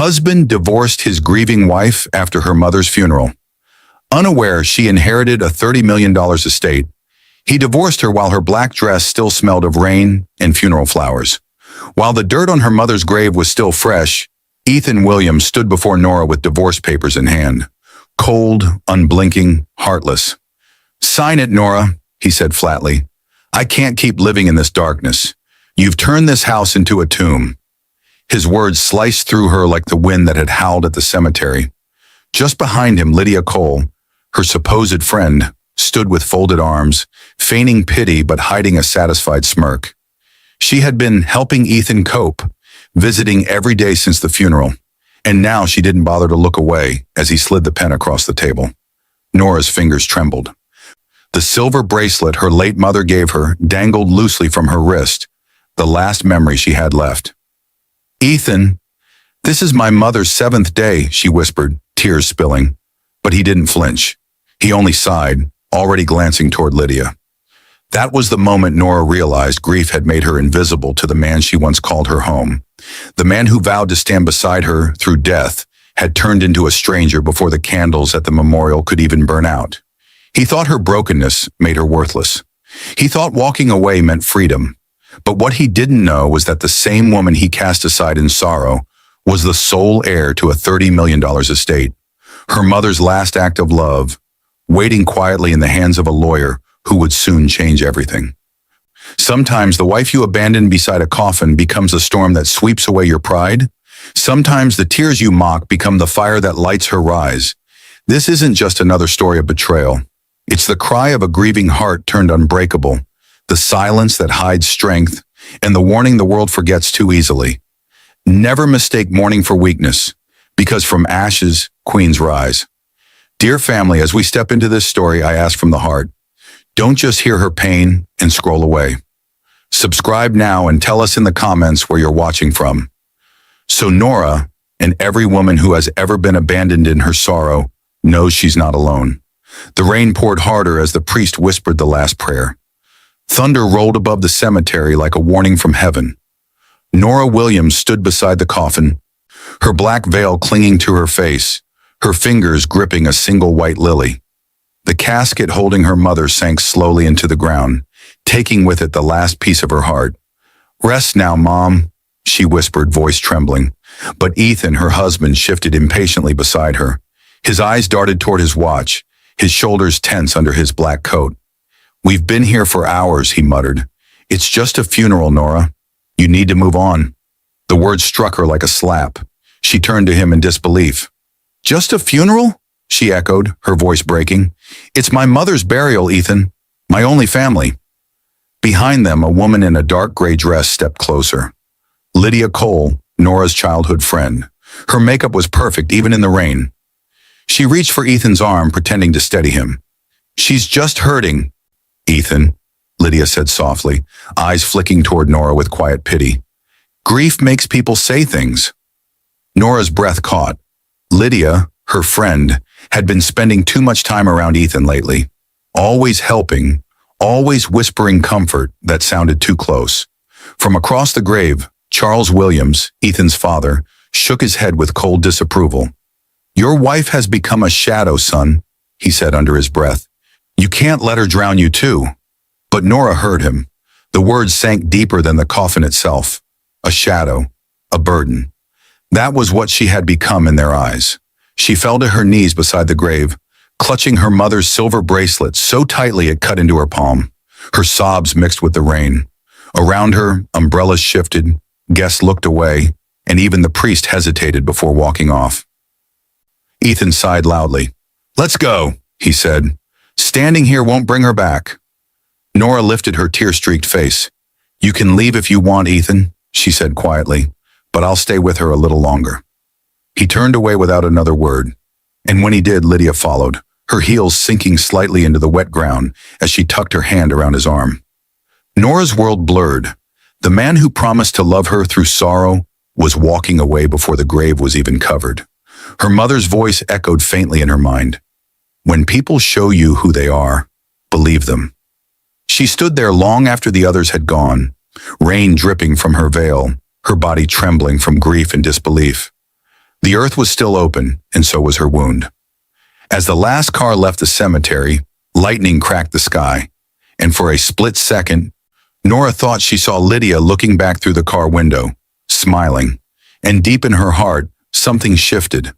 Husband divorced his grieving wife after her mother's funeral. Unaware she inherited a $30 million estate, he divorced her while her black dress still smelled of rain and funeral flowers. While the dirt on her mother's grave was still fresh, Ethan Williams stood before Nora with divorce papers in hand. Cold, unblinking, heartless. "Sign it, Nora," he said flatly. "I can't keep living in this darkness. You've turned this house into a tomb." His words sliced through her like the wind that had howled at the cemetery. Just behind him, Lydia Cole, her supposed friend, stood with folded arms, feigning pity but hiding a satisfied smirk. She had been helping Ethan cope, visiting every day since the funeral, and now she didn't bother to look away as he slid the pen across the table. Nora's fingers trembled. The silver bracelet her late mother gave her dangled loosely from her wrist, the last memory she had left. "Ethan, this is my mother's 7th day," she whispered, tears spilling. But he didn't flinch. He only sighed, already glancing toward Lydia. That was the moment Nora realized grief had made her invisible to the man she once called her home. The man who vowed to stand beside her through death had turned into a stranger before the candles at the memorial could even burn out. He thought her brokenness made her worthless. He thought walking away meant freedom. But what he didn't know was that the same woman he cast aside in sorrow was the sole heir to a $30 million estate. Her mother's last act of love, waiting quietly in the hands of a lawyer who would soon change everything. Sometimes the wife you abandon beside a coffin becomes a storm that sweeps away your pride. Sometimes the tears you mock become the fire that lights her rise. This isn't just another story of betrayal. It's the cry of a grieving heart turned unbreakable, the silence that hides strength, and the warning the world forgets too easily. Never mistake mourning for weakness, because from ashes, queens rise. Dear family, as we step into this story, I ask from the heart, don't just hear her pain and scroll away. Subscribe now and tell us in the comments where you're watching from. So Nora, and every woman who has ever been abandoned in her sorrow, knows she's not alone. The rain poured harder as the priest whispered the last prayer. Thunder rolled above the cemetery like a warning from heaven. Nora Williams stood beside the coffin, her black veil clinging to her face, her fingers gripping a single white lily. The casket holding her mother sank slowly into the ground, taking with it the last piece of her heart. "Rest now, Mom," she whispered, voice trembling. But Ethan, her husband, shifted impatiently beside her. His eyes darted toward his watch, his shoulders tense under his black coat. "We've been here for hours," he muttered. "It's just a funeral, Nora. You need to move on." The words struck her like a slap. She turned to him in disbelief. "Just a funeral?" she echoed, her voice breaking. "It's my mother's burial, Ethan. My only family." Behind them, a woman in a dark gray dress stepped closer. Lydia Cole, Nora's childhood friend. Her makeup was perfect, even in the rain. She reached for Ethan's arm, pretending to steady him. "She's just hurting, Ethan," Lydia said softly, eyes flicking toward Nora with quiet pity. "Grief makes people say things." Nora's breath caught. Lydia, her friend, had been spending too much time around Ethan lately. Always helping, always whispering comfort that sounded too close. From across the grave, Charles Williams, Ethan's father, shook his head with cold disapproval. "Your wife has become a shadow, son," he said under his breath. "You can't let her drown you too." But Nora heard him. The words sank deeper than the coffin itself. A shadow, a burden. That was what she had become in their eyes. She fell to her knees beside the grave, clutching her mother's silver bracelet so tightly it cut into her palm. Her sobs mixed with the rain. Around her, umbrellas shifted, guests looked away, and even the priest hesitated before walking off. Ethan sighed loudly. "Let's go," he said. "Standing here won't bring her back." Nora lifted her tear-streaked face. "You can leave if you want, Ethan," she said quietly, "but I'll stay with her a little longer." He turned away without another word, and when he did, Lydia followed, her heels sinking slightly into the wet ground as she tucked her hand around his arm. Nora's world blurred. The man who promised to love her through sorrow was walking away before the grave was even covered. Her mother's voice echoed faintly in her mind. "When people show you who they are, believe them." She stood there long after the others had gone, rain dripping from her veil, her body trembling from grief and disbelief. The earth was still open, and so was her wound. As the last car left the cemetery, lightning cracked the sky, and for a split second, Nora thought she saw Lydia looking back through the car window, smiling, and deep in her heart, something shifted.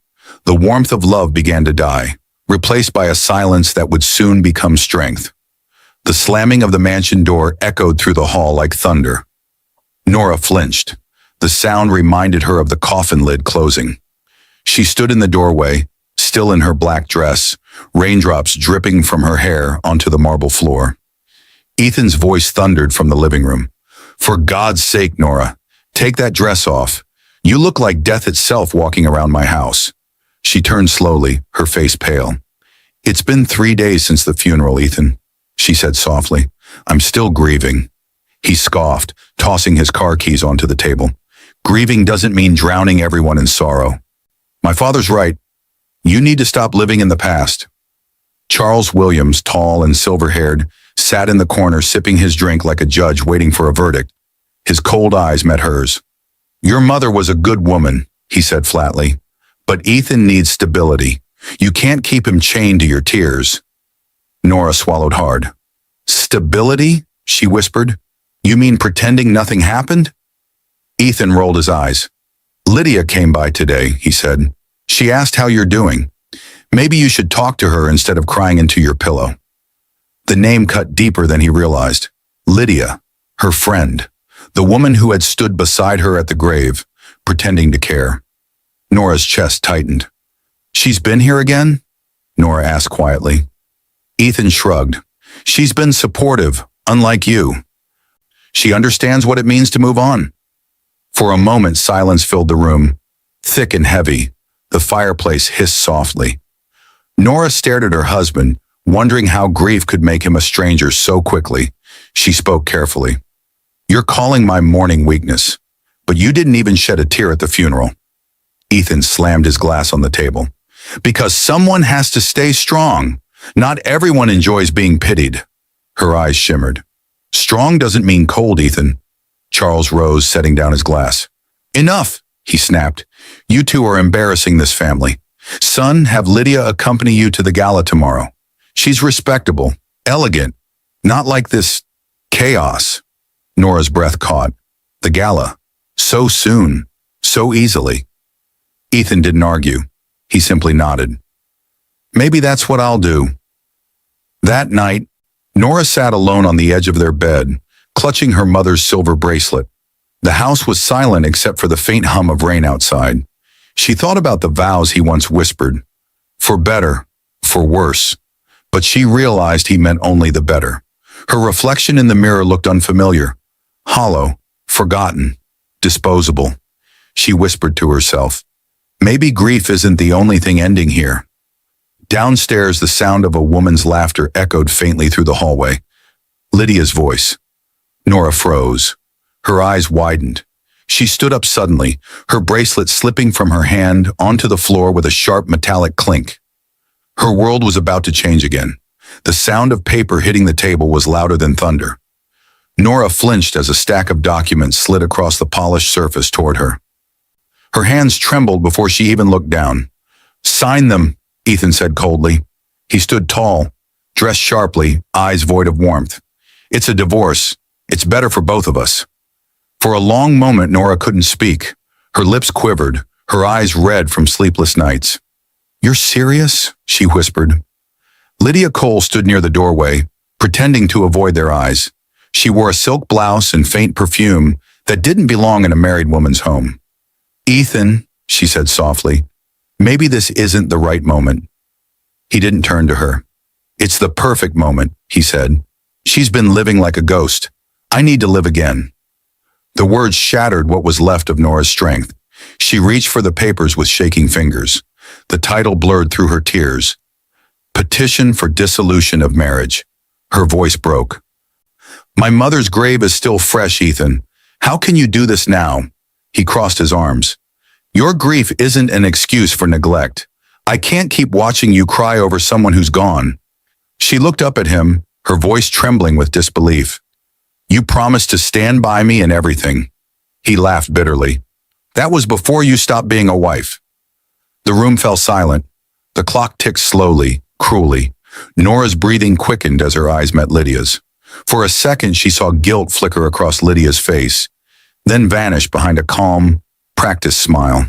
The warmth of love began to die, replaced by a silence that would soon become strength. The slamming of the mansion door echoed through the hall like thunder. Nora flinched. The sound reminded her of the coffin lid closing. She stood in the doorway, still in her black dress, raindrops dripping from her hair onto the marble floor. Ethan's voice thundered from the living room. "For God's sake, Nora, take that dress off. You look like death itself walking around my house." She turned slowly, her face pale. "It's been 3 days since the funeral, Ethan," she said softly. "I'm still grieving." He scoffed, tossing his car keys onto the table. "Grieving doesn't mean drowning everyone in sorrow. My father's right. You need to stop living in the past." Charles Williams, tall and silver-haired, sat in the corner sipping his drink like a judge waiting for a verdict. His cold eyes met hers. "Your mother was a good woman," he said flatly. "But Ethan needs stability. You can't keep him chained to your tears." Nora swallowed hard. "Stability?" she whispered. "You mean pretending nothing happened?" Ethan rolled his eyes. "Lydia came by today," he said. "She asked how you're doing. Maybe you should talk to her instead of crying into your pillow." The name cut deeper than he realized. Lydia, her friend, the woman who had stood beside her at the grave, pretending to care. Nora's chest tightened. "She's been here again?" Nora asked quietly. Ethan shrugged. "She's been supportive, unlike you. She understands what it means to move on." For a moment, silence filled the room, thick and heavy. The fireplace hissed softly. Nora stared at her husband, wondering how grief could make him a stranger so quickly. She spoke carefully. "You're calling my mourning weakness, but you didn't even shed a tear at the funeral." Ethan slammed his glass on the table. "Because someone has to stay strong. Not everyone enjoys being pitied." Her eyes shimmered. "Strong doesn't mean cold, Ethan." Charles rose, setting down his glass. "Enough," he snapped. "You two are embarrassing this family. Son, have Lydia accompany you to the gala tomorrow. She's respectable, elegant, not like this chaos." Nora's breath caught. The gala. So soon, so easily. Ethan didn't argue. He simply nodded. "Maybe that's what I'll do." That night, Nora sat alone on the edge of their bed, clutching her mother's silver bracelet. The house was silent except for the faint hum of rain outside. She thought about the vows he once whispered. For better, for worse. But she realized he meant only the better. Her reflection in the mirror looked unfamiliar. Hollow, forgotten, disposable. She whispered to herself, "Maybe grief isn't the only thing ending here." Downstairs, the sound of a woman's laughter echoed faintly through the hallway. Lydia's voice. Nora froze. Her eyes widened. She stood up suddenly, her bracelet slipping from her hand onto the floor with a sharp metallic clink. Her world was about to change again. The sound of paper hitting the table was louder than thunder. Nora flinched as a stack of documents slid across the polished surface toward her. Her hands trembled before she even looked down. "Sign them," Ethan said coldly. He stood tall, dressed sharply, eyes void of warmth. "It's a divorce. It's better for both of us." For a long moment, Nora couldn't speak. Her lips quivered, her eyes red from sleepless nights. "You're serious?" she whispered. Lydia Cole stood near the doorway, pretending to avoid their eyes. She wore a silk blouse and faint perfume that didn't belong in a married woman's home. "Ethan," she said softly, "maybe this isn't the right moment." He didn't turn to her. "It's the perfect moment," he said. "She's been living like a ghost. I need to live again." The words shattered what was left of Nora's strength. She reached for the papers with shaking fingers. The title blurred through her tears. "Petition for Dissolution of Marriage." Her voice broke. "My mother's grave is still fresh, Ethan. How can you do this now?" He crossed his arms. "Your grief isn't an excuse for neglect. I can't keep watching you cry over someone who's gone." She looked up at him, her voice trembling with disbelief. "You promised to stand by me in everything." He laughed bitterly. "That was before you stopped being a wife." The room fell silent. The clock ticked slowly, cruelly. Nora's breathing quickened as her eyes met Lydia's. For a second, she saw guilt flicker across Lydia's face, then vanish behind a calm, practiced smile.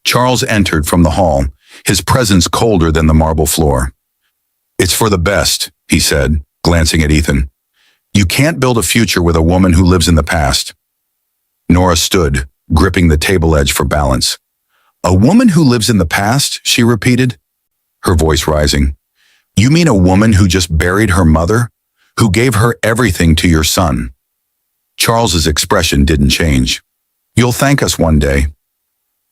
Charles entered from the hall, his presence colder than the marble floor. "It's for the best," he said, glancing at Ethan. "You can't build a future with a woman who lives in the past." Nora stood, gripping the table edge for balance. "A woman who lives in the past?" she repeated, her voice rising. "You mean a woman who just buried her mother? Who gave her everything to your son?" Charles's expression didn't change. "You'll thank us one day."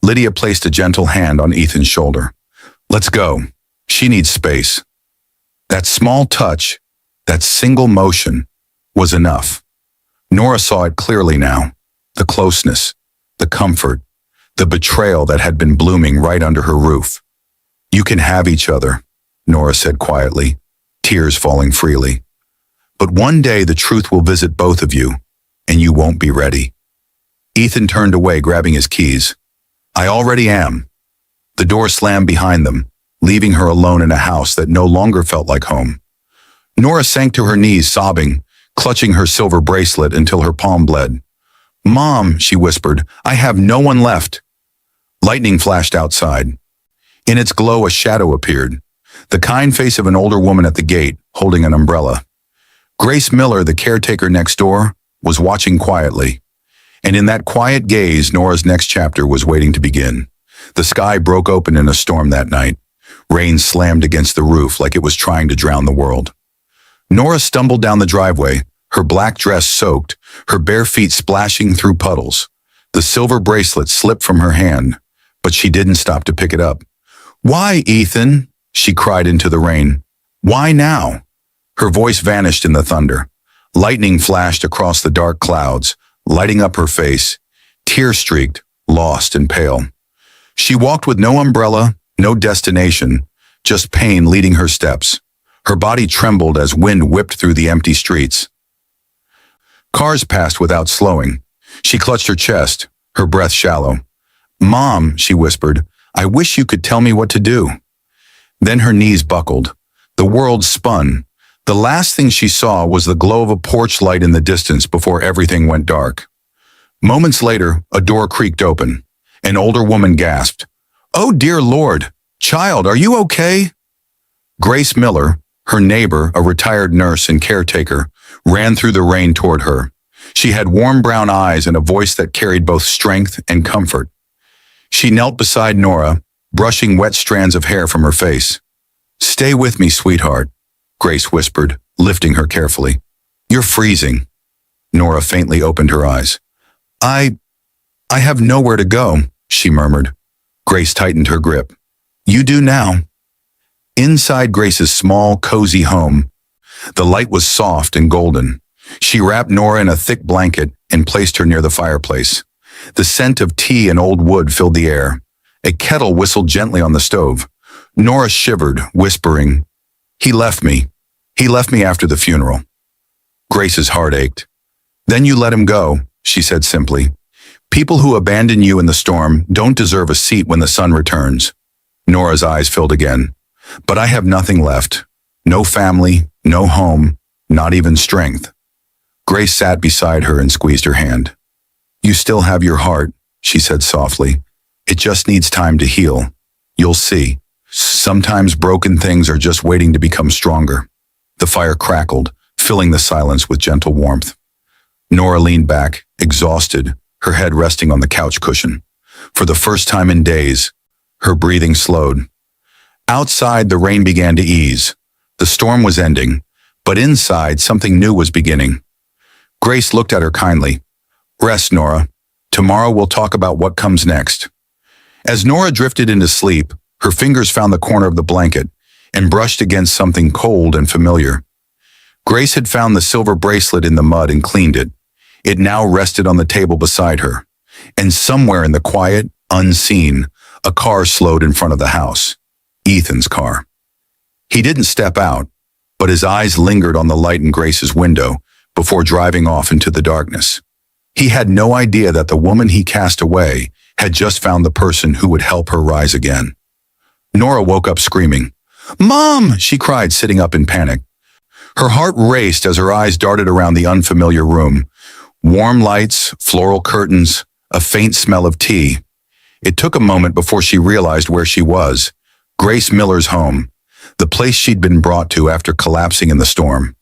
Lydia placed a gentle hand on Ethan's shoulder. "Let's go. She needs space." That small touch, that single motion, was enough. Nora saw it clearly now. The closeness, the comfort, the betrayal that had been blooming right under her roof. "You can have each other," Nora said quietly, tears falling freely. "But one day the truth will visit both of you, and you won't be ready." Ethan turned away, grabbing his keys. "I already am." The door slammed behind them, leaving her alone in a house that no longer felt like home. Nora sank to her knees, sobbing, clutching her silver bracelet until her palm bled. "Mom," she whispered, "I have no one left." Lightning flashed outside. In its glow, a shadow appeared, the kind face of an older woman at the gate, holding an umbrella. Grace Miller, the caretaker next door, was watching quietly. And in that quiet gaze, Nora's next chapter was waiting to begin. The sky broke open in a storm that night. Rain slammed against the roof like it was trying to drown the world. Nora stumbled down the driveway, her black dress soaked, her bare feet splashing through puddles. The silver bracelet slipped from her hand, but she didn't stop to pick it up. "Why, Ethan?" she cried into the rain. "Why now?" Her voice vanished in the thunder. Lightning flashed across the dark clouds, lighting up her face, tear-streaked, lost and pale. She walked with no umbrella, no destination, just pain leading her steps. Her body trembled as wind whipped through the empty streets. Cars passed without slowing. She clutched her chest, her breath shallow. "Mom," she whispered, "I wish you could tell me what to do." Then her knees buckled. The world spun. The last thing she saw was the glow of a porch light in the distance before everything went dark. Moments later, a door creaked open. An older woman gasped, "Oh, dear Lord! Child, are you okay?" Grace Miller, her neighbor, a retired nurse and caretaker, ran through the rain toward her. She had warm brown eyes and a voice that carried both strength and comfort. She knelt beside Nora, brushing wet strands of hair from her face. "Stay with me, sweetheart," Grace whispered, lifting her carefully. "You're freezing." Nora faintly opened her eyes. I have nowhere to go," she murmured. Grace tightened her grip. "You do now." Inside Grace's small, cozy home, the light was soft and golden. She wrapped Nora in a thick blanket and placed her near the fireplace. The scent of tea and old wood filled the air. A kettle whistled gently on the stove. Nora shivered, whispering, He left me. He left me after the funeral." Grace's heart ached. "Then you let him go," she said simply. "People who abandon you in the storm don't deserve a seat when the sun returns." Nora's eyes filled again. "But I have nothing left. No family, no home, not even strength." Grace sat beside her and squeezed her hand. "You still have your heart," she said softly. "It just needs time to heal. You'll see. Sometimes broken things are just waiting to become stronger." The fire crackled, filling the silence with gentle warmth. Nora leaned back, exhausted, her head resting on the couch cushion. For the first time in days, her breathing slowed. Outside, the rain began to ease. The storm was ending, but inside, something new was beginning. Grace looked at her kindly. "Rest, Nora. Tomorrow we'll talk about what comes next." As Nora drifted into sleep, her fingers found the corner of the blanket and brushed against something cold and familiar. Grace had found the silver bracelet in the mud and cleaned it. It now rested on the table beside her. And somewhere in the quiet, unseen, a car slowed in front of the house. Ethan's car. He didn't step out, but his eyes lingered on the light in Grace's window before driving off into the darkness. He had no idea that the woman he cast away had just found the person who would help her rise again. Nora woke up screaming. "Mom!" she cried, sitting up in panic. Her heart raced as her eyes darted around the unfamiliar room. Warm lights, floral curtains, a faint smell of tea. It took a moment before she realized where she was. Grace Miller's home, the place she'd been brought to after collapsing in the storm.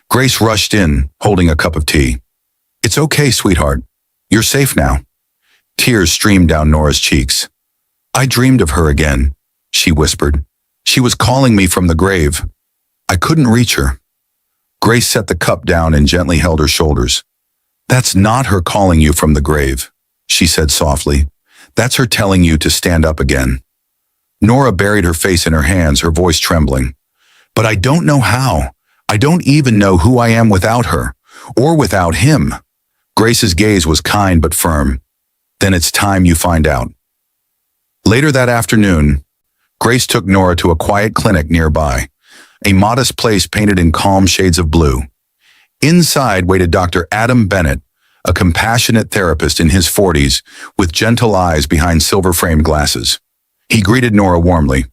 Grace rushed in, holding a cup of tea. "It's okay, sweetheart. You're safe now." Tears streamed down Nora's cheeks. "I dreamed of her again," she whispered. "She was calling me from the grave. I couldn't reach her." Grace set the cup down and gently held her shoulders. "That's not her calling you from the grave," she said softly. "That's her telling you to stand up again." Nora buried her face in her hands, her voice trembling. "But I don't know how. I don't even know who I am without her, or without him." Grace's gaze was kind but firm. "Then it's time you find out." Later that afternoon, Grace took Nora to a quiet clinic nearby, a modest place painted in calm shades of blue. Inside waited Dr. Adam Bennett, a compassionate therapist in his 40s with gentle eyes behind silver-framed glasses. He greeted Nora warmly.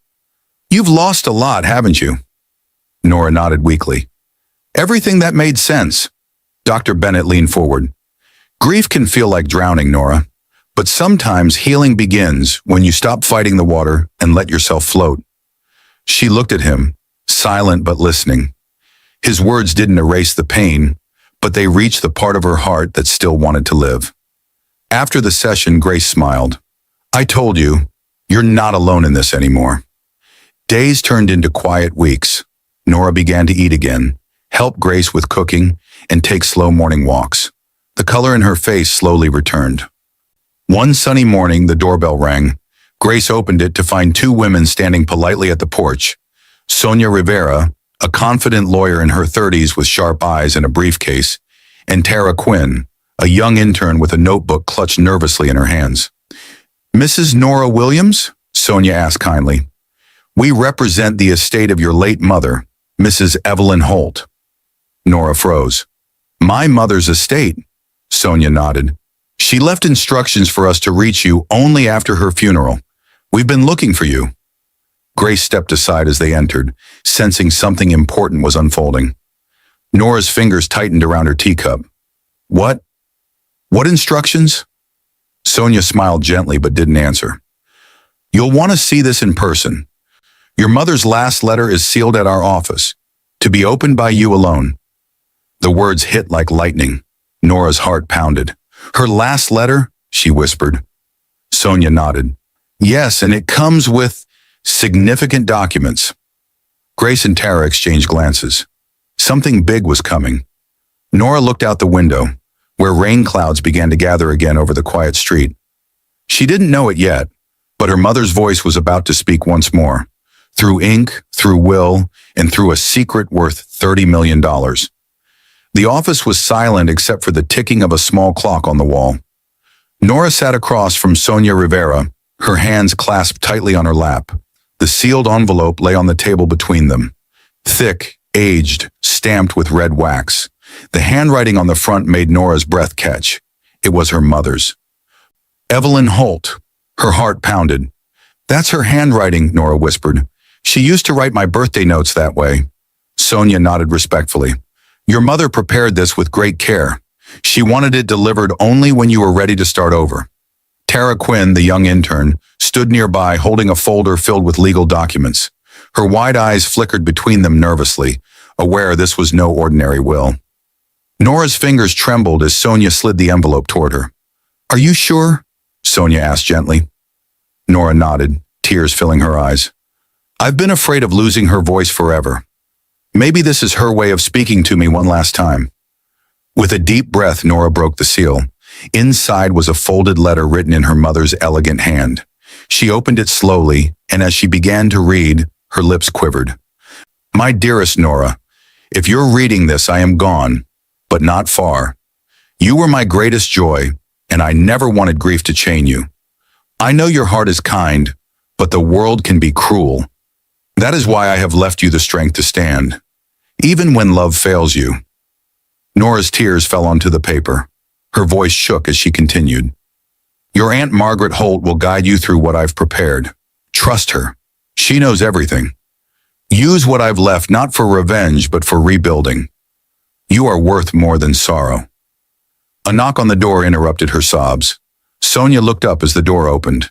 "You've lost a lot, haven't you?" Nora nodded weakly. "Everything that made sense." Dr. Bennett leaned forward. "Grief can feel like drowning, Nora, but sometimes healing begins when you stop fighting the water and let yourself float." She looked at him, silent but listening. His words didn't erase the pain, but they reached the part of her heart that still wanted to live. After the session, Grace smiled. "I told you, you're not alone in this anymore." Days turned into quiet weeks. Nora began to eat again, help Grace with cooking, and take slow morning walks. The color in her face slowly returned. One sunny morning, the doorbell rang. Grace opened it to find two women standing politely at the porch. Sonia Rivera, a confident lawyer in her 30s with sharp eyes and a briefcase, and Tara Quinn, a young intern with a notebook clutched nervously in her hands. "Mrs. Nora Williams?" Sonia asked kindly. "We represent the estate of your late mother, Mrs. Evelyn Holt." Nora froze. "My mother's estate?" Sonia nodded. "She left instructions for us to reach you only after her funeral. We've been looking for you." Grace stepped aside as they entered, sensing something important was unfolding. Nora's fingers tightened around her teacup. "What? What instructions?" Sonia smiled gently but didn't answer. "You'll want to see this in person. Your mother's last letter is sealed at our office, to be opened by you alone." The words hit like lightning. Nora's heart pounded. "Her last letter?" she whispered. Sonia nodded. "Yes, and it comes with significant documents." Grace and Tara exchanged glances. Something big was coming. Nora looked out the window, where rain clouds began to gather again over the quiet street. She didn't know it yet, but her mother's voice was about to speak once more, through ink, through will, and through a secret worth $30 million. The office was silent except for the ticking of a small clock on the wall. Nora sat across from Sonia Rivera, her hands clasped tightly on her lap. The sealed envelope lay on the table between them. Thick, aged, stamped with red wax. The handwriting on the front made Nora's breath catch. It was her mother's. "Evelyn Holt." Her heart pounded. "That's her handwriting," Nora whispered. "She used to write my birthday notes that way." Sonia nodded respectfully. "Your mother prepared this with great care. She wanted it delivered only when you were ready to start over." Tara Quinn, the young intern, stood nearby holding a folder filled with legal documents. Her wide eyes flickered between them nervously, aware this was no ordinary will. Nora's fingers trembled as Sonia slid the envelope toward her. "Are you sure?" Sonia asked gently. Nora nodded, tears filling her eyes. "I've been afraid of losing her voice forever. Maybe this is her way of speaking to me one last time." With a deep breath, Nora broke the seal. Inside was a folded letter written in her mother's elegant hand. She opened it slowly, and as she began to read, her lips quivered. "My dearest Nora, if you're reading this, I am gone, but not far. You were my greatest joy, and I never wanted grief to chain you. I know your heart is kind, but the world can be cruel. That is why I have left you the strength to stand, even when love fails you." Nora's tears fell onto the paper. Her voice shook as she continued. Your Aunt Margaret Holt will guide you through what I've prepared. Trust her. She knows everything. Use what I've left not for revenge, but for rebuilding. You are worth more than sorrow." A knock on the door interrupted her sobs. Sonia looked up as the door opened,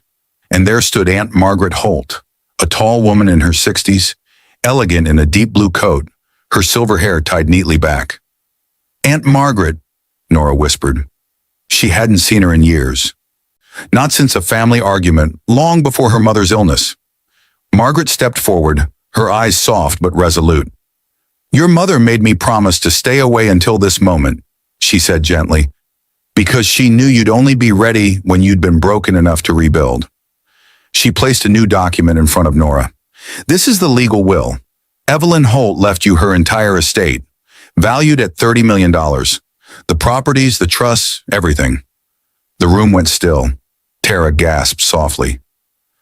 and there stood Aunt Margaret Holt, a tall woman in her 60s, elegant in a deep blue coat, her silver hair tied neatly back. "Aunt Margaret," Nora whispered. She hadn't seen her in years. Not since a family argument, long before her mother's illness. Margaret stepped forward, her eyes soft but resolute. "Your mother made me promise to stay away until this moment," she said gently, "because she knew you'd only be ready when you'd been broken enough to rebuild." She placed a new document in front of Nora. "This is the legal will. Evelyn Holt left you her entire estate, valued at $30 million. The properties, the trusts, everything." The room went still. Tara gasped softly.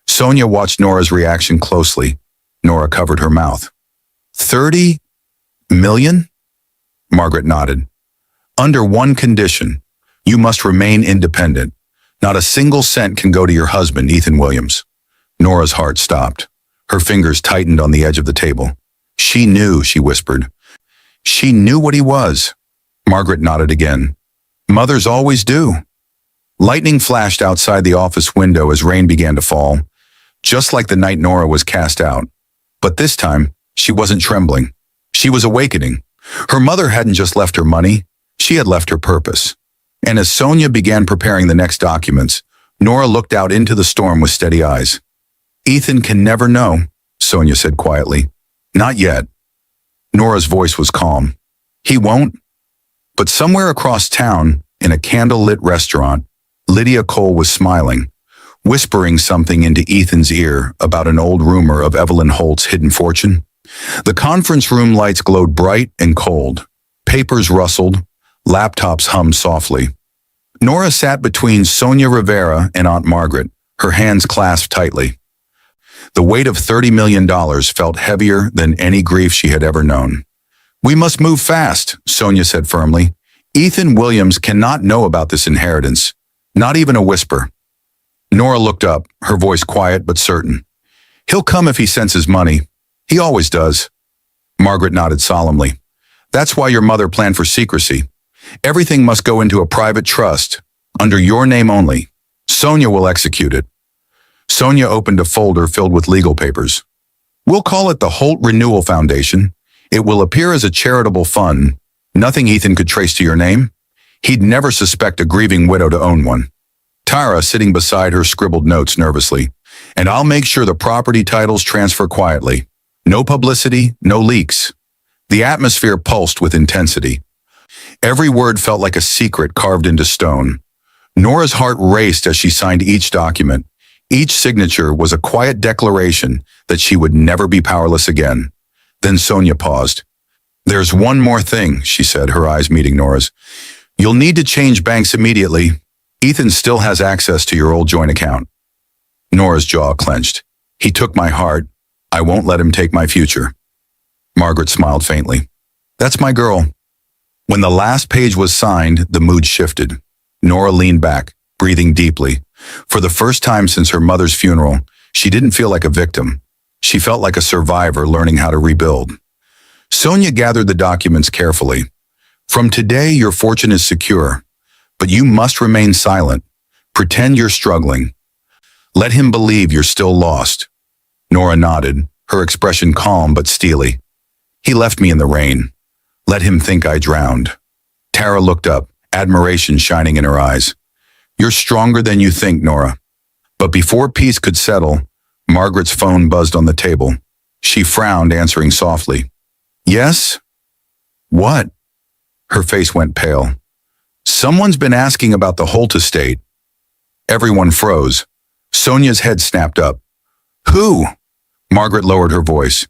Sonia watched Nora's reaction closely. Nora covered her mouth. $30 million? Margaret nodded. "Under one condition. You must remain independent. Not a single cent can go to your husband, Ethan Williams." Nora's heart stopped. Her fingers tightened on the edge of the table. "She knew," she whispered. "She knew what he was." Margaret nodded again. "Mothers always do." Lightning flashed outside the office window as rain began to fall, just like the night Nora was cast out. But this time, she wasn't trembling. She was awakening. Her mother hadn't just left her money, she had left her purpose. And as Sonia began preparing the next documents, Nora looked out into the storm with steady eyes. "Ethan can never know," Sonia said quietly. "Not yet." Nora's voice was calm. "He won't." But somewhere across town, in a candle-lit restaurant, Lydia Cole was smiling, whispering something into Ethan's ear about an old rumor of Evelyn Holt's hidden fortune. The conference room lights glowed bright and cold. Papers rustled. Laptops hummed softly. Nora sat between Sonia Rivera and Aunt Margaret, her hands clasped tightly. The weight of $30 million felt heavier than any grief she had ever known. "We must move fast," Sonia said firmly. "Ethan Williams cannot know about this inheritance. Not even a whisper." Nora looked up, her voice quiet but certain. "He'll come if he senses money. He always does." Margaret nodded solemnly. "That's why your mother planned for secrecy. Everything must go into a private trust, under your name only. Sonia will execute it." Sonia opened a folder filled with legal papers. "We'll call it the Holt Renewal Foundation. It will appear as a charitable fund. Nothing Ethan could trace to your name. He'd never suspect a grieving widow to own one." Tara, sitting beside her, scribbled notes nervously. "And I'll make sure the property titles transfer quietly. No publicity, no leaks." The atmosphere pulsed with intensity. Every word felt like a secret carved into stone. Nora's heart raced as she signed each document. Each signature was a quiet declaration that she would never be powerless again. Then Sonia paused. "There's one more thing," she said, her eyes meeting Nora's. "You'll need to change banks immediately. Ethan still has access to your old joint account." Nora's jaw clenched. "He took my heart. I won't let him take my future." Margaret smiled faintly. "That's my girl." When the last page was signed, the mood shifted. Nora leaned back, breathing deeply. For the first time since her mother's funeral, she didn't feel like a victim. She felt like a survivor learning how to rebuild. Sonia gathered the documents carefully. "From today, your fortune is secure, but you must remain silent. Pretend you're struggling. Let him believe you're still lost." Nora nodded, her expression calm but steely. "He left me in the rain. Let him think I drowned." Tara looked up, admiration shining in her eyes. "You're stronger than you think, Nora." But before peace could settle, Margaret's phone buzzed on the table. She frowned, answering softly. "Yes? What?" Her face went pale. "Someone's been asking about the Holt estate." Everyone froze. Sonia's head snapped up. "Who?" Margaret lowered her voice.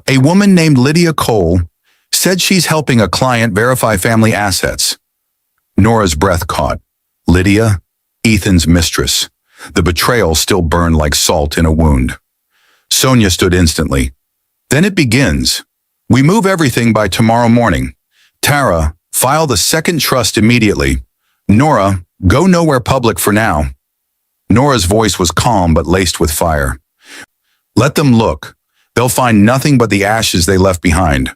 "A woman named Lydia Cole said she's helping a client verify family assets." Nora's breath caught. Lydia, Ethan's mistress. The betrayal still burned like salt in a wound. Sonia stood instantly. "Then it begins. We move everything by tomorrow morning. Tara, file the second trust immediately. Nora, go nowhere public for now." Nora's voice was calm but laced with fire. Let them look. They'll find nothing but the ashes they left behind.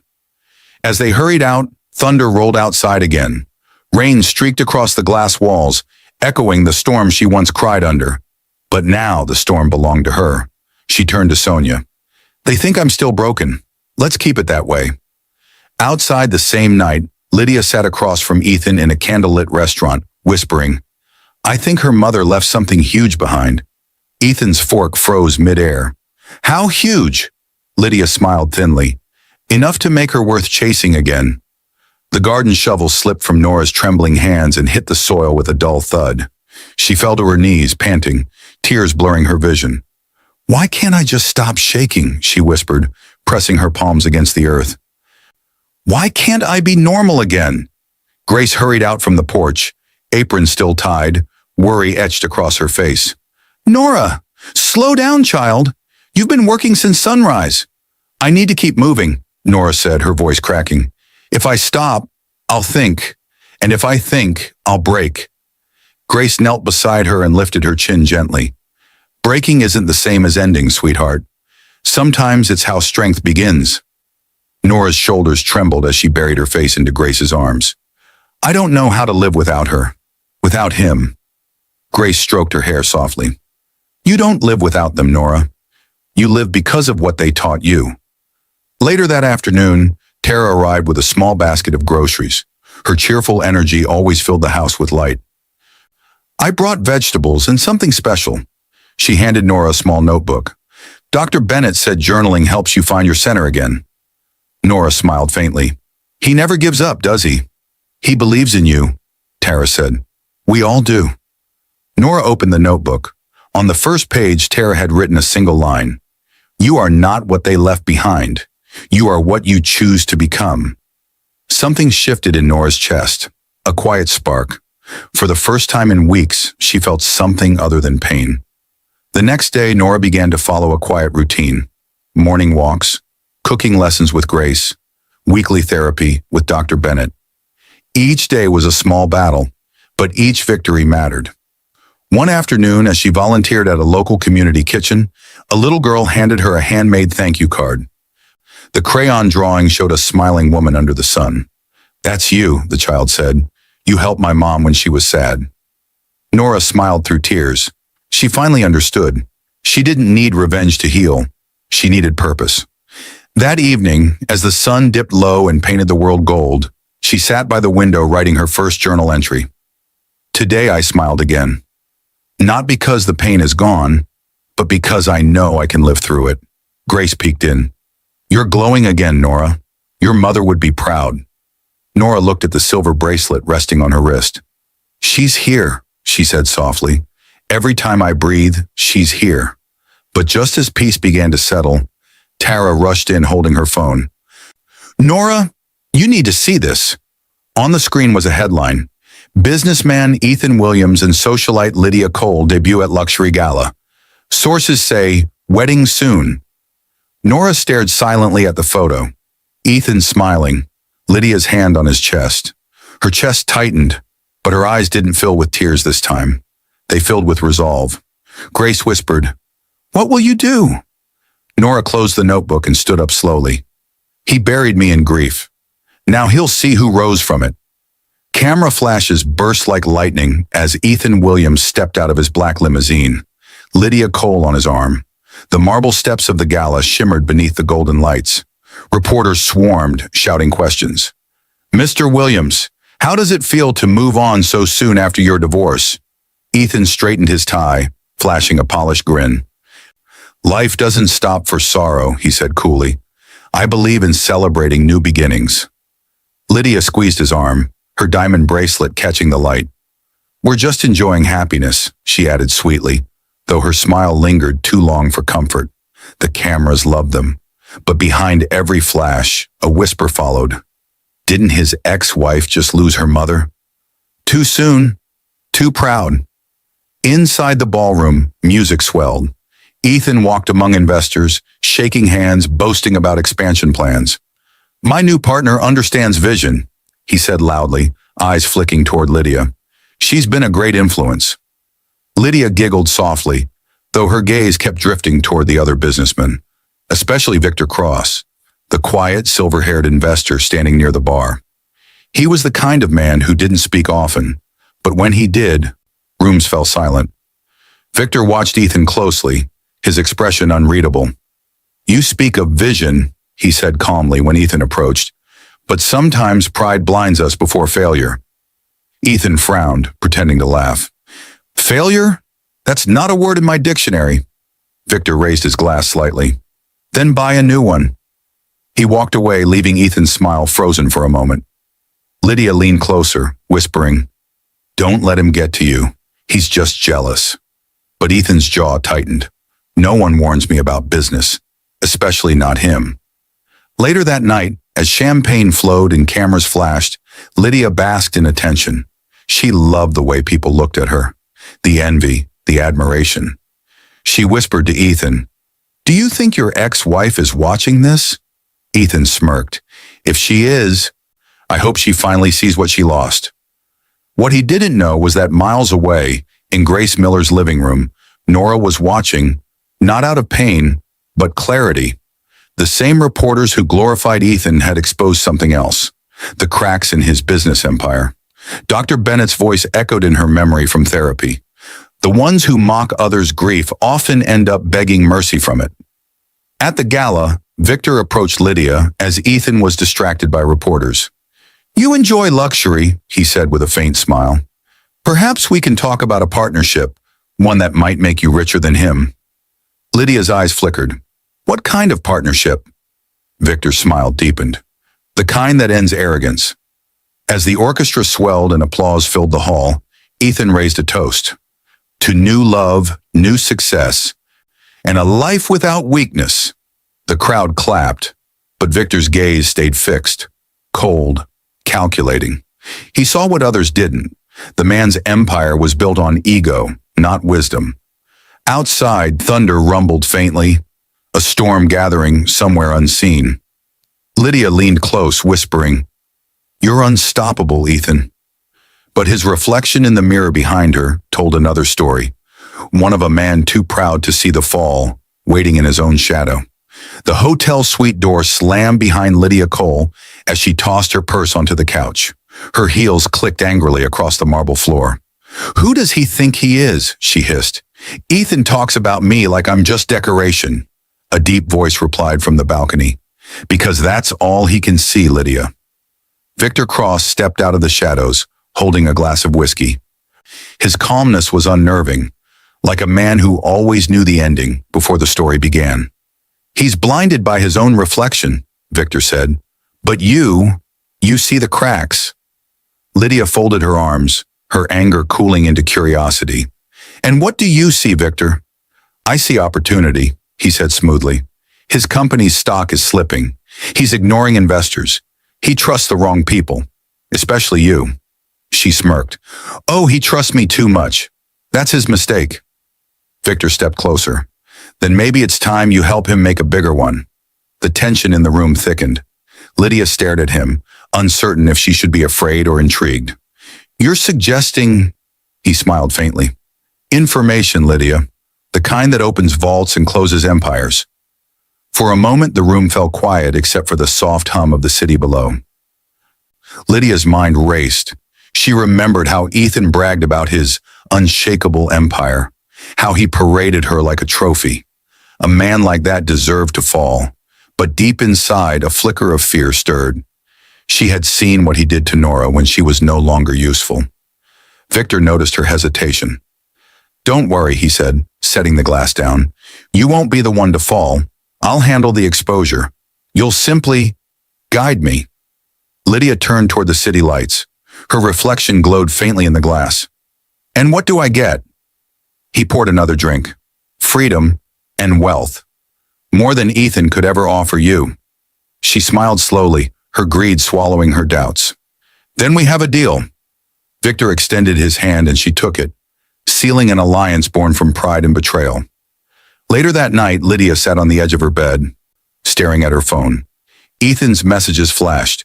As they hurried out, thunder rolled outside again. Rain streaked across the glass walls, echoing the storm she once cried under. But now the storm belonged to her. She turned to Sonia. They think I'm still broken. Let's keep it that way. Outside the same night, Lydia sat across from Ethan in a candlelit restaurant, whispering, I think her mother left something huge behind. Ethan's fork froze midair. How huge? Lydia smiled thinly. Enough to make her worth chasing again. The garden shovel slipped from Nora's trembling hands and hit the soil with a dull thud. She fell to her knees, panting, tears blurring her vision. Why can't I just stop shaking? She whispered, pressing her palms against the earth. Why can't I be normal again? Grace hurried out from the porch, apron still tied, worry etched across her face. Nora, slow down, child. You've been working since sunrise. I need to keep moving, Nora said, her voice cracking. If I stop, I'll think. And if I think, I'll break. Grace knelt beside her and lifted her chin gently. Breaking isn't the same as ending, sweetheart. Sometimes it's how strength begins. Nora's shoulders trembled as she buried her face into Grace's arms. I don't know how to live without her. Without him. Grace stroked her hair softly. You don't live without them, Nora. You live because of what they taught you. Later that afternoon, Tara arrived with a small basket of groceries. Her cheerful energy always filled the house with light. I brought vegetables and something special. She handed Nora a small notebook. Dr. Bennett said journaling helps you find your center again. Nora smiled faintly. He never gives up, does he? He believes in you, Tara said. We all do. Nora opened the notebook. On the first page, Tara had written a single line. You are not what they left behind. You are what you choose to become. Something shifted in Nora's chest, a quiet spark. For the first time in weeks, she felt something other than pain. The next day, Nora began to follow a quiet routine. Morning walks, cooking lessons with Grace, weekly therapy with Dr. Bennett. Each day was a small battle, but each victory mattered. One afternoon, as she volunteered at a local community kitchen, a little girl handed her a handmade thank you card. The crayon drawing showed a smiling woman under the sun. That's you, the child said. You helped my mom when she was sad. Nora smiled through tears. She finally understood. She didn't need revenge to heal. She needed purpose. That evening, as the sun dipped low and painted the world gold, she sat by the window writing her first journal entry. Today I smiled again. Not because the pain is gone, but because I know I can live through it. Grace peeked in. You're glowing again, Nora. Your mother would be proud. Nora looked at the silver bracelet resting on her wrist. She's here, she said softly. Every time I breathe, she's here. But just as peace began to settle, Tara rushed in holding her phone. Nora, you need to see this. On the screen was a headline. Businessman Ethan Williams and socialite Lydia Cole debut at luxury gala. Sources say, wedding soon. Nora stared silently at the photo. Ethan smiling, Lydia's hand on his chest. Her chest tightened, but her eyes didn't fill with tears this time. They filled with resolve. Grace whispered, What will you do? Nora closed the notebook and stood up slowly. He buried me in grief. Now he'll see who rose from it. Camera flashes burst like lightning as Ethan Williams stepped out of his black limousine, Lydia Cole on his arm. The marble steps of the gala shimmered beneath the golden lights. Reporters swarmed, shouting questions. Mr. Williams, how does it feel to move on so soon after your divorce? Ethan straightened his tie, flashing a polished grin. Life doesn't stop for sorrow, he said coolly. I believe in celebrating new beginnings. Lydia squeezed his arm, her diamond bracelet catching the light. We're just enjoying happiness, she added sweetly, though her smile lingered too long for comfort. The cameras loved them. But behind every flash, a whisper followed. Didn't his ex-wife just lose her mother? Too soon, too proud. Inside the ballroom, music swelled. Ethan walked among investors, shaking hands, boasting about expansion plans. My new partner understands vision, he said loudly, eyes flicking toward Lydia. She's been a great influence. Lydia giggled softly, though her gaze kept drifting toward the other businessmen, especially Victor Cross, the quiet, silver-haired investor standing near the bar. He was the kind of man who didn't speak often, but when he did, rooms fell silent. Victor watched Ethan closely, his expression unreadable. "You speak of vision," he said calmly when Ethan approached, "but sometimes pride blinds us before failure." Ethan frowned, pretending to laugh. "Failure? That's not a word in my dictionary." Victor raised his glass slightly. "Then buy a new one." He walked away, leaving Ethan's smile frozen for a moment. Lydia leaned closer, whispering, "Don't let him get to you. He's just jealous." But Ethan's jaw tightened. "No one warns me about business, especially not him." Later that night, as champagne flowed and cameras flashed, Lydia basked in attention. She loved the way people looked at her, the envy, the admiration. She whispered to Ethan, "Do you think your ex-wife is watching this?" Ethan smirked. "If she is, I hope she finally sees what she lost." What he didn't know was that miles away, in Grace Miller's living room, Nora was watching, not out of pain, but clarity. The same reporters who glorified Ethan had exposed something else, the cracks in his business empire. Dr. Bennett's voice echoed in her memory from therapy. The ones who mock others' grief often end up begging mercy from it. At the gala, Victor approached Lydia as Ethan was distracted by reporters. "You enjoy luxury," he said with a faint smile. "Perhaps we can talk about a partnership, one that might make you richer than him." Lydia's eyes flickered. "What kind of partnership?" Victor's smile deepened. "The kind that ends arrogance." As the orchestra swelled and applause filled the hall, Ethan raised a toast. "To new love, new success, and a life without weakness." The crowd clapped, but Victor's gaze stayed fixed, cold, calculating. He saw what others didn't. The man's empire was built on ego, not wisdom. Outside, thunder rumbled faintly, a storm gathering somewhere unseen. Lydia leaned close, whispering, "You're unstoppable, Ethan." But his reflection in the mirror behind her told another story, one of a man too proud to see the fall, waiting in his own shadow. The hotel suite door slammed behind Lydia Cole as she tossed her purse onto the couch. Her heels clicked angrily across the marble floor. "Who does he think he is?" she hissed. "Ethan talks about me like I'm just decoration." A deep voice replied from the balcony. "Because that's all he can see, Lydia." Victor Cross stepped out of the shadows, holding a glass of whiskey. His calmness was unnerving, like a man who always knew the ending before the story began. "He's blinded by his own reflection," Victor said. "But you see the cracks." Lydia folded her arms, her anger cooling into curiosity. "And what do you see, Victor?" "I see opportunity," he said smoothly. "His company's stock is slipping. He's ignoring investors. He trusts the wrong people, especially you." She smirked. "Oh, he trusts me too much. That's his mistake." Victor stepped closer. "Then maybe it's time you help him make a bigger one." The tension in the room thickened. Lydia stared at him, uncertain if she should be afraid or intrigued. "You're suggesting," he smiled faintly. "Information, Lydia. The kind that opens vaults and closes empires." For a moment, the room fell quiet except for the soft hum of the city below. Lydia's mind raced. She remembered how Ethan bragged about his unshakable empire, how he paraded her like a trophy. A man like that deserved to fall, but deep inside, a flicker of fear stirred. She had seen what he did to Nora when she was no longer useful. Victor noticed her hesitation. "Don't worry," he said, setting the glass down. "You won't be the one to fall. I'll handle the exposure. You'll simply guide me." Lydia turned toward the city lights. Her reflection glowed faintly in the glass. "And what do I get?" He poured another drink. "Freedom and wealth. More than Ethan could ever offer you." She smiled slowly, her greed swallowing her doubts. "Then we have a deal." Victor extended his hand and she took it, sealing an alliance born from pride and betrayal. Later that night, Lydia sat on the edge of her bed, staring at her phone. Ethan's messages flashed.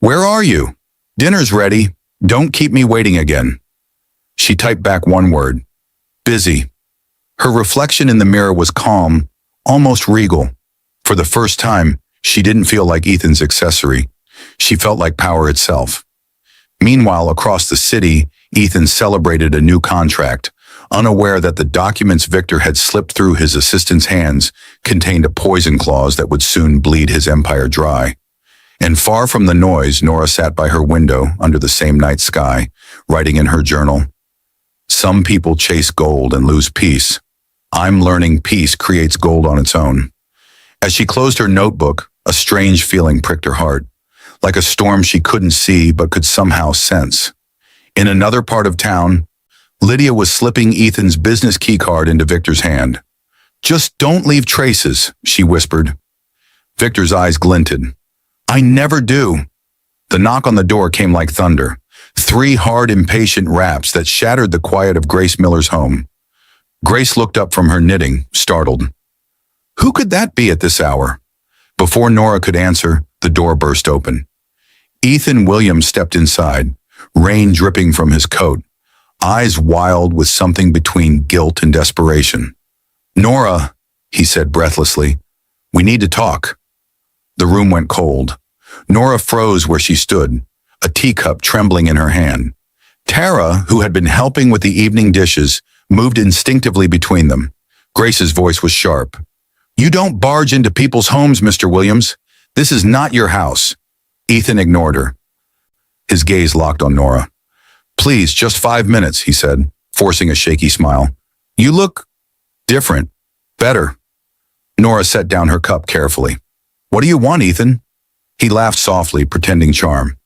"Where are you? Dinner's ready. Don't keep me waiting again." She typed back one word. busy. Her reflection in the mirror was calm, almost regal. For the first time, she didn't feel like Ethan's accessory. She felt like power itself. Meanwhile, across the city, Ethan celebrated a new contract, unaware that the documents Victor had slipped through his assistant's hands contained a poison clause that would soon bleed his empire dry. And far from the noise, Nora sat by her window under the same night sky, writing in her journal, "Some people chase gold and lose peace. I'm learning peace creates gold on its own." As she closed her notebook, a strange feeling pricked her heart, like a storm she couldn't see but could somehow sense. In another part of town, Lydia was slipping Ethan's business keycard into Victor's hand. "Just don't leave traces," she whispered. Victor's eyes glinted. "I never do." The knock on the door came like thunder. 3 hard, impatient raps that shattered the quiet of Grace Miller's home. Grace looked up from her knitting, startled. Who could that be at this hour? Before Nora could answer, the door burst open. Ethan Williams stepped inside, rain dripping from his coat, eyes wild with something between guilt and desperation. "Nora," he said breathlessly, "we need to talk." The room went cold. Nora froze where she stood, a teacup trembling in her hand. Tara, who had been helping with the evening dishes, moved instinctively between them. Grace's voice was sharp. "You don't barge into people's homes, Mr. Williams. This is not your house." Ethan ignored her. His gaze locked on Nora. "Please, just 5 minutes," he said, forcing a shaky smile. "You look different. Better." Nora set down her cup carefully. "What do you want, Ethan?" He laughed softly, pretending charm.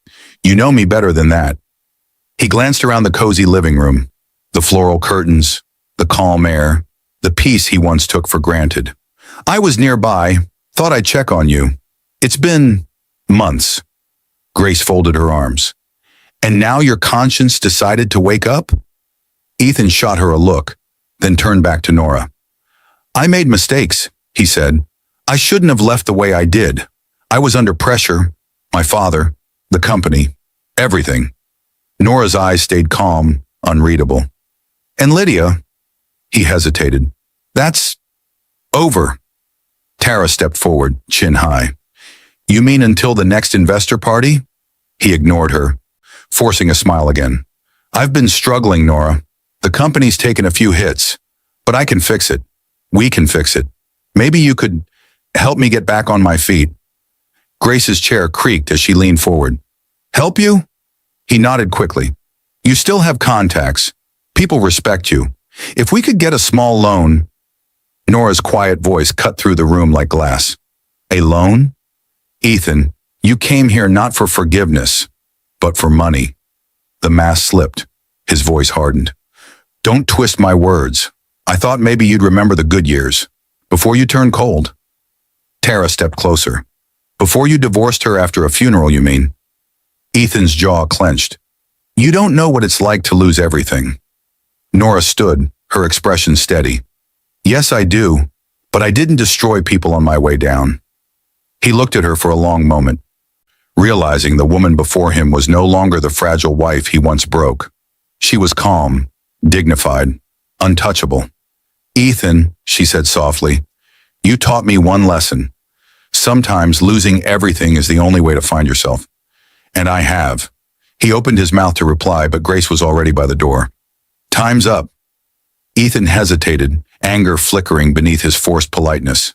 "You know me better than that." He glanced around the cozy living room, the floral curtains, the calm air, the peace he once took for granted. "I was nearby, thought I'd check on you. It's been months." Grace folded her arms. "And now your conscience decided to wake up?" Ethan shot her a look, then turned back to Nora. "I made mistakes," he said. "I shouldn't have left the way I did. I was under pressure. My father, the company, everything." Nora's eyes stayed calm, unreadable. "And Lydia," he hesitated. "That's over." Tara stepped forward, chin high. "You mean until the next investor party?" He ignored her, forcing a smile again. "I've been struggling, Nora. The company's taken a few hits, but I can fix it. We can fix it. Maybe you could help me get back on my feet." Grace's chair creaked as she leaned forward. "Help you?" He nodded quickly. "You still have contacts. People respect you. If we could get a small loan..." Nora's quiet voice cut through the room like glass. "A loan? Ethan, you came here not for forgiveness, but for money." The mask slipped. His voice hardened. "Don't twist my words. I thought maybe you'd remember the good years, before you turned cold." Tara stepped closer. "Before you divorced her after a funeral, you mean?" Ethan's jaw clenched. "You don't know what it's like to lose everything." Nora stood, her expression steady. "Yes, I do, but I didn't destroy people on my way down." He looked at her for a long moment, realizing the woman before him was no longer the fragile wife he once broke. She was calm, dignified, untouchable. "Ethan," she said softly, "you taught me one lesson. Sometimes losing everything is the only way to find yourself. And I have." He opened his mouth to reply, but Grace was already by the door. "Time's up." Ethan hesitated, anger flickering beneath his forced politeness.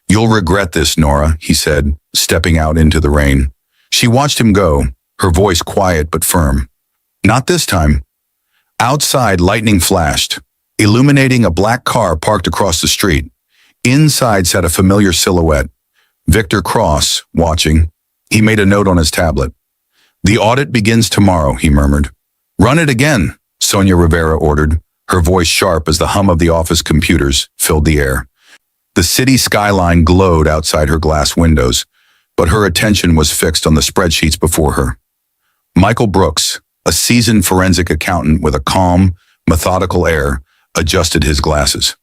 "You'll regret this, Nora," he said, stepping out into the rain. She watched him go, her voice quiet but firm. "Not this time." Outside, lightning flashed, illuminating a black car parked across the street. Inside sat a familiar silhouette. Victor Cross, watching. He made a note on his tablet. "The audit begins tomorrow," he murmured. "Run it again," Sonia Rivera ordered, her voice sharp as the hum of the office computers filled the air. The city skyline glowed outside her glass windows, but her attention was fixed on the spreadsheets before her. Michael Brooks, a seasoned forensic accountant with a calm, methodical air, adjusted his glasses.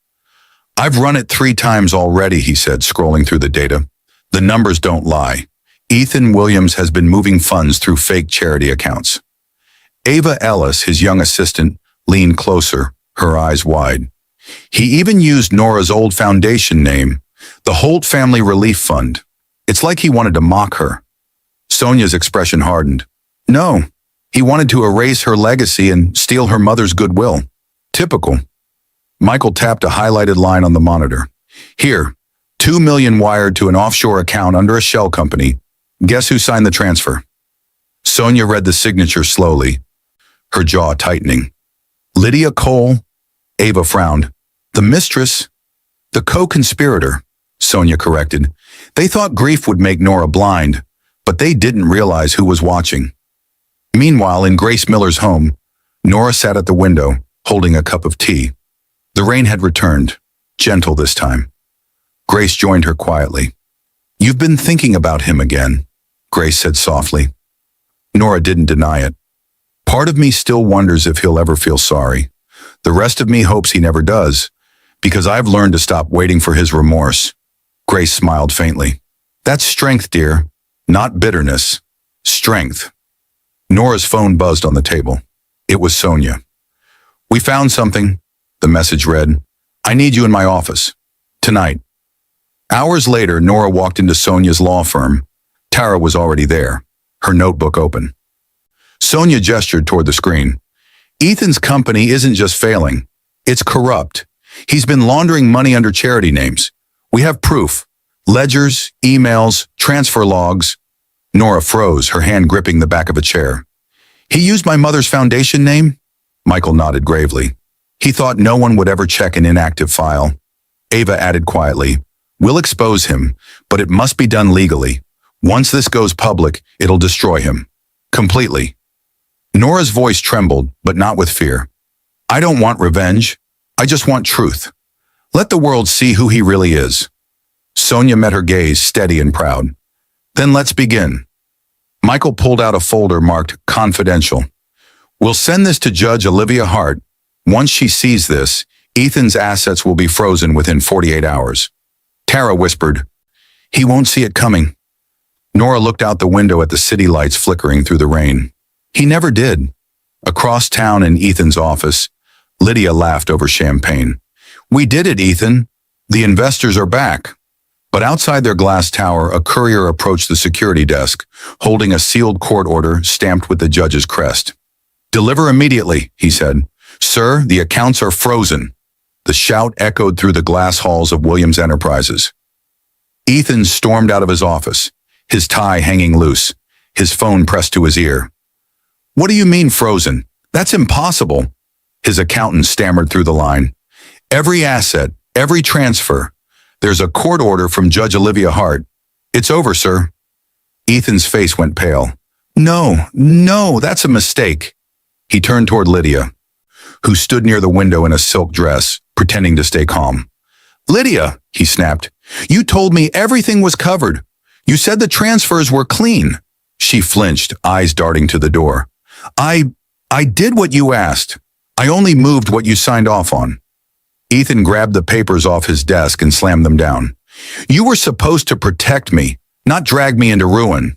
"I've run it 3 times already," he said, scrolling through the data. "The numbers don't lie. Ethan Williams has been moving funds through fake charity accounts." Ava Ellis, his young assistant, leaned closer, her eyes wide. He even used Nora's old foundation name, the Holt Family Relief Fund. It's like he wanted to mock her. Sonia's expression hardened. No, he wanted to erase her legacy and steal her mother's goodwill. Typical. Michael tapped a highlighted line on the monitor. Here, $2 million wired to an offshore account under a shell company. Guess who signed the transfer? Sonia read the signature slowly, her jaw tightening. Lydia Cole? Ava frowned. The mistress? The co-conspirator, Sonia corrected. They thought grief would make Nora blind, but they didn't realize who was watching. Meanwhile, in Grace Miller's home, Nora sat at the window, holding a cup of tea. The rain had returned, gentle this time. Grace joined her quietly. You've been thinking about him again, Grace said softly. Nora didn't deny it. Part of me still wonders if he'll ever feel sorry. The rest of me hopes he never does, because I've learned to stop waiting for his remorse. Grace smiled faintly. That's strength, dear. Not bitterness. Strength. Nora's phone buzzed on the table. It was Sonia. We found something, the message read. I need you in my office. Tonight. Hours later, Nora walked into Sonia's law firm. Tara was already there, her notebook open. Sonia gestured toward the screen. Ethan's company isn't just failing. It's corrupt. He's been laundering money under charity names. We have proof. Ledgers, emails, transfer logs. Nora froze, her hand gripping the back of a chair. He used my mother's foundation name? Michael nodded gravely. He thought no one would ever check an inactive file. Ava added quietly, We'll expose him, but it must be done legally. Once this goes public, it'll destroy him. Completely. Nora's voice trembled, but not with fear. I don't want revenge. I just want truth. Let the world see who he really is. Sonia met her gaze, steady and proud. Then let's begin. Michael pulled out a folder marked Confidential. We'll send this to Judge Olivia Hart. Once she sees this, Ethan's assets will be frozen within 48 hours. Tara whispered, He won't see it coming. Nora looked out the window at the city lights flickering through the rain. He never did. Across town in Ethan's office, Lydia laughed over champagne. We did it, Ethan. The investors are back. But outside their glass tower, a courier approached the security desk, holding a sealed court order stamped with the judge's crest. Deliver immediately, he said. Sir, the accounts are frozen. The shout echoed through the glass halls of Williams Enterprises. Ethan stormed out of his office, his tie hanging loose, his phone pressed to his ear. What do you mean frozen? That's impossible. His accountant stammered through the line. Every asset, every transfer. There's a court order from Judge Olivia Hart. It's over, sir. Ethan's face went pale. No, that's a mistake. He turned toward Lydia, who stood near the window in a silk dress, pretending to stay calm. Lydia, he snapped, you told me everything was covered. You said the transfers were clean. She flinched, eyes darting to the door. I did what you asked. I only moved what you signed off on. Ethan grabbed the papers off his desk and slammed them down. You were supposed to protect me, not drag me into ruin.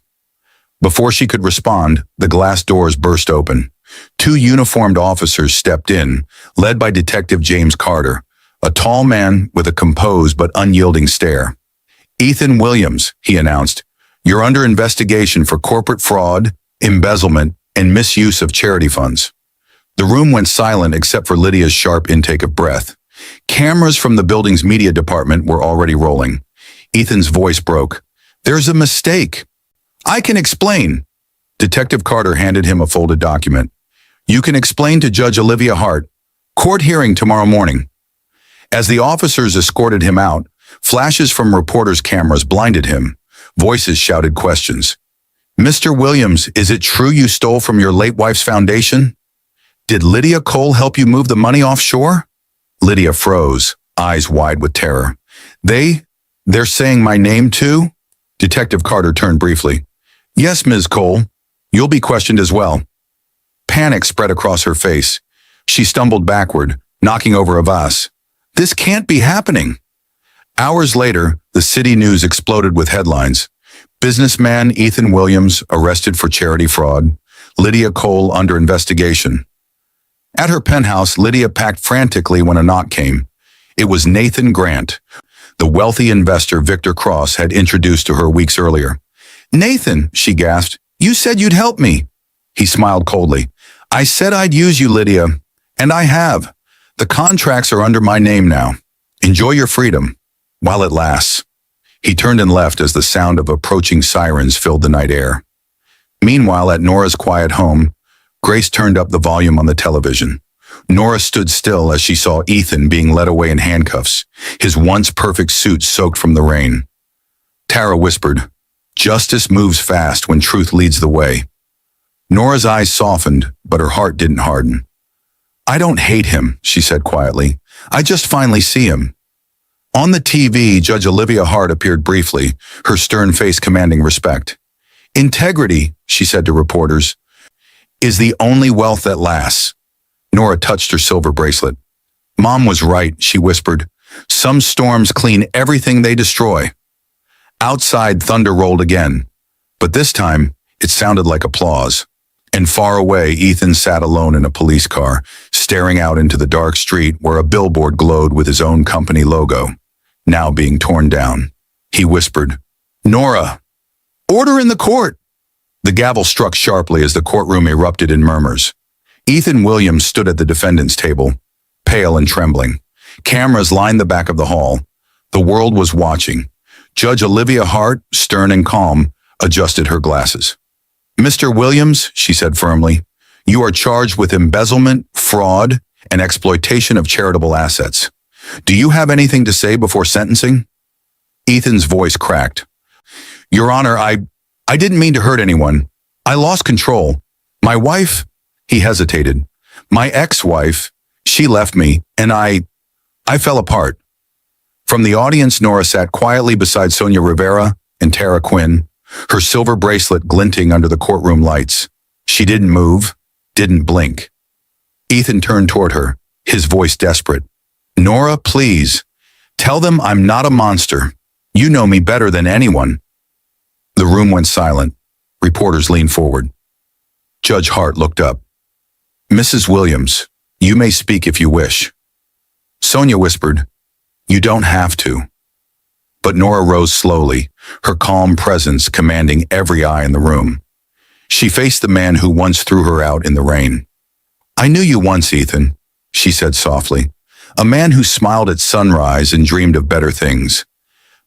Before she could respond, the glass doors burst open. Two uniformed officers stepped in, led by Detective James Carter, a tall man with a composed but unyielding stare. Ethan Williams, he announced, you're under investigation for corporate fraud, embezzlement, and misuse of charity funds. The room went silent except for Lydia's sharp intake of breath. Cameras from the building's media department were already rolling. Ethan's voice broke. There's a mistake. I can explain. Detective Carter handed him a folded document. You can explain to Judge Olivia Hart. Court hearing tomorrow morning. As the officers escorted him out, flashes from reporters' cameras blinded him. Voices shouted questions. Mr. Williams, is it true you stole from your late wife's foundation? Did Lydia Cole help you move the money offshore? Lydia froze, eyes wide with terror. They're saying my name too? Detective Carter turned briefly. Yes, Ms. Cole. You'll be questioned as well. Panic spread across her face. She stumbled backward, knocking over a vase. This can't be happening. Hours later, the city news exploded with headlines. Businessman Ethan Williams arrested for charity fraud. Lydia Cole under investigation. At her penthouse, Lydia packed frantically when a knock came. It was Nathan Grant, the wealthy investor Victor Cross had introduced to her weeks earlier. "Nathan," she gasped, "you said you'd help me." He smiled coldly. "I said I'd use you, Lydia, and I have. The contracts are under my name now. Enjoy your freedom, while it lasts." He turned and left as the sound of approaching sirens filled the night air. Meanwhile, at Nora's quiet home, Grace turned up the volume on the television. Nora stood still as she saw Ethan being led away in handcuffs, his once perfect suit soaked from the rain. Tara whispered, "Justice moves fast when truth leads the way." Nora's eyes softened, but her heart didn't harden. "I don't hate him," she said quietly. "I just finally see him." On the TV, Judge Olivia Hart appeared briefly, her stern face commanding respect. "Integrity," she said to reporters, "is the only wealth that lasts." Nora touched her silver bracelet. "Mom was right," she whispered. "Some storms clean everything they destroy." Outside, thunder rolled again, but this time it sounded like applause. And far away, Ethan sat alone in a police car, staring out into the dark street where a billboard glowed with his own company logo, now being torn down. He whispered, "Nora, order in the court." The gavel struck sharply as the courtroom erupted in murmurs. Ethan Williams stood at the defendant's table, pale and trembling. Cameras lined the back of the hall. The world was watching. Judge Olivia Hart, stern and calm, adjusted her glasses. "Mr. Williams," she said firmly, "you are charged with embezzlement, fraud, and exploitation of charitable assets. Do you have anything to say before sentencing?" Ethan's voice cracked. "Your Honor, I didn't mean to hurt anyone. I lost control. My wife," he hesitated, "my ex-wife, she left me, and I fell apart." From the audience, Nora sat quietly beside Sonia Rivera and Tara Quinn, her silver bracelet glinting under the courtroom lights. She didn't move, didn't blink. Ethan turned toward her, his voice desperate. "Nora, please, tell them I'm not a monster. You know me better than anyone." The room went silent. Reporters leaned forward. Judge Hart looked up. "Mrs. Williams, you may speak if you wish." Sonia whispered, "You don't have to." But Nora rose slowly, her calm presence commanding every eye in the room. She faced the man who once threw her out in the rain. "I knew you once, Ethan," she said softly, "a man who smiled at sunrise and dreamed of better things.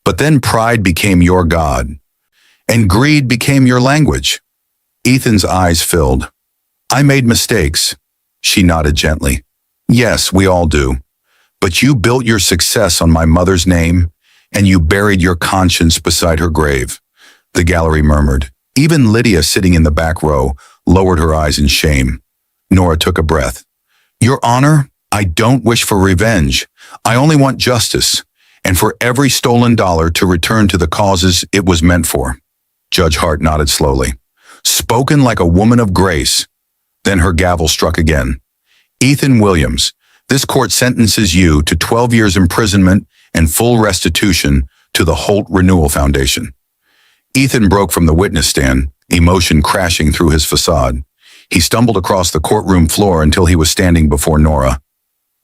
But then pride became your god, and greed became your language." Ethan's eyes filled. "I made mistakes," she nodded gently. "Yes, we all do. But you built your success on my mother's name, and you buried your conscience beside her grave." The gallery murmured. Even Lydia, sitting in the back row, lowered her eyes in shame. Nora took a breath. "Your Honor, I don't wish for revenge. I only want justice, and for every stolen dollar to return to the causes it was meant for." Judge Hart nodded slowly. "Spoken like a woman of grace." Then her gavel struck again. "Ethan Williams, this court sentences you to 12 years imprisonment and full restitution to the Holt Renewal Foundation." Ethan broke from the witness stand, emotion crashing through his facade. He stumbled across the courtroom floor until he was standing before Nora.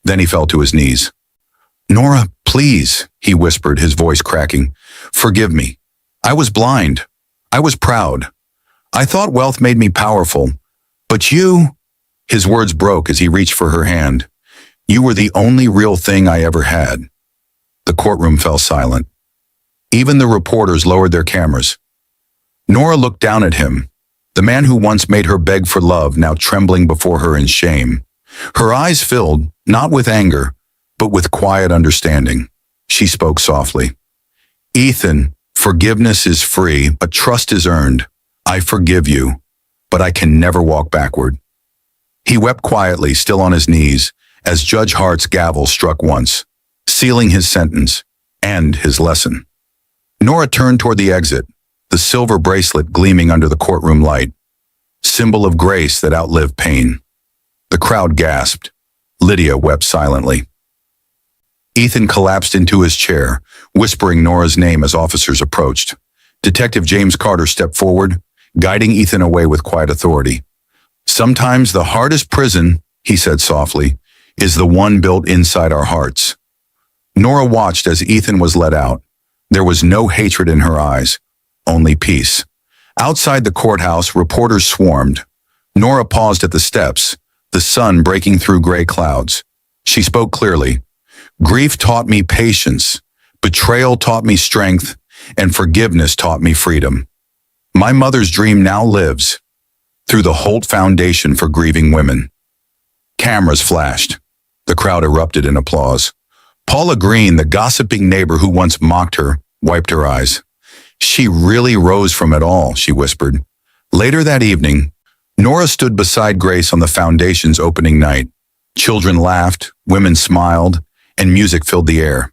Then he fell to his knees. "Nora, please," he whispered, his voice cracking. "Forgive me. I was blind. I was proud. I thought wealth made me powerful. But you—" His words broke as he reached for her hand. "You were the only real thing I ever had." The courtroom fell silent. Even the reporters lowered their cameras. Nora looked down at him, the man who once made her beg for love now trembling before her in shame. Her eyes filled, not with anger, but with quiet understanding. She spoke softly. "Ethan, forgiveness is free, but trust is earned. I forgive you, but I can never walk backward." He wept quietly, still on his knees, as Judge Hart's gavel struck once, sealing his sentence and his lesson. Nora turned toward the exit, the silver bracelet gleaming under the courtroom light, symbol of grace that outlived pain. The crowd gasped. Lydia wept silently. Ethan collapsed into his chair, whispering Nora's name as officers approached. Detective James Carter stepped forward, guiding Ethan away with quiet authority. "Sometimes the hardest prison," he said softly, is the one built inside our hearts. Nora watched as Ethan was let out. There was no hatred in her eyes, only peace. Outside the courthouse, reporters swarmed. Nora paused at the steps, the sun breaking through gray clouds. She spoke clearly. Grief taught me patience, betrayal taught me strength, and forgiveness taught me freedom. My mother's dream now lives through the Holt Foundation for Grieving Women. Cameras flashed. The crowd erupted in applause. Paula Green, the gossiping neighbor who once mocked her, wiped her eyes. She really rose from it all, she whispered. Later that evening, Nora stood beside Grace on the foundation's opening night. Children laughed, women smiled, and music filled the air.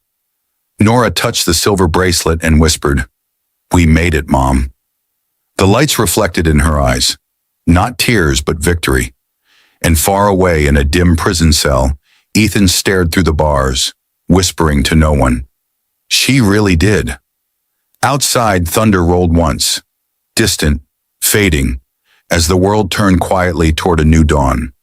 Nora touched the silver bracelet and whispered, "We made it, Mom." The lights reflected in her eyes, not tears but victory. And far away in a dim prison cell, Ethan stared through the bars, whispering to no one. She really did. Outside, thunder rolled once, distant, fading, as the world turned quietly toward a new dawn.